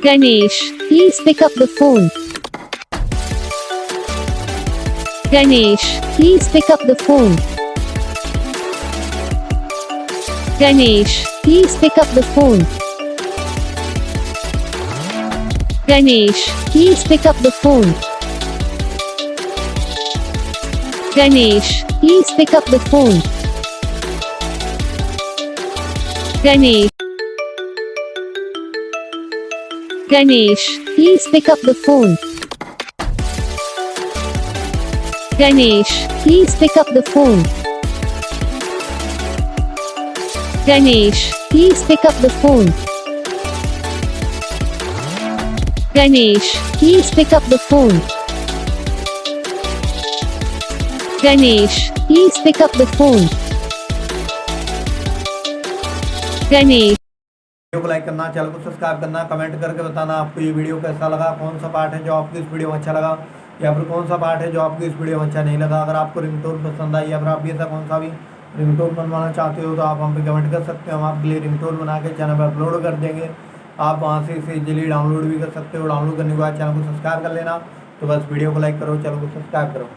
Ganesh, please pick up the phone. Ganesh, please pick up the phone. Ganesh, please pick up the phone. Ganesh, please pick up the phone. Ganesh, please pick up the phone. Ganesh. Ganesh, please pick up the phone. Ganesh, please pick up the phone. Ganesh, please pick up the phone. Ganesh, please pick up the phone. Ganesh, please pick up the phone. Ganesh. Video को like करना, channel को subscribe करना, comment करके बताना आपको ये video कैसा लगा, कौन सा पार्ट है जो आपको इस वीडियो में अच्छा लगा या फिर कौन सा पार्ट है जो आपको इस वीडियो में अच्छा नहीं लगा। अगर आपको रिंगटोन पसंद आई या फिर आप भी ऐसा कौन सा भी रिंगटोन बनवाना चाहते हो तो आप हम पे कमेंट कर सकते हो। हम आपके लिए रिंगटोन बना के चैनल पर अपलोड कर देंगे। आप वहाँ से इसे इजीली डाउनलोड भी कर सकते हो। डाउनलोड करने के बाद चैनल को सब्सक्राइब कर लेना। तो बस वीडियो को लाइक करो, चैनल को सब्सक्राइब करो।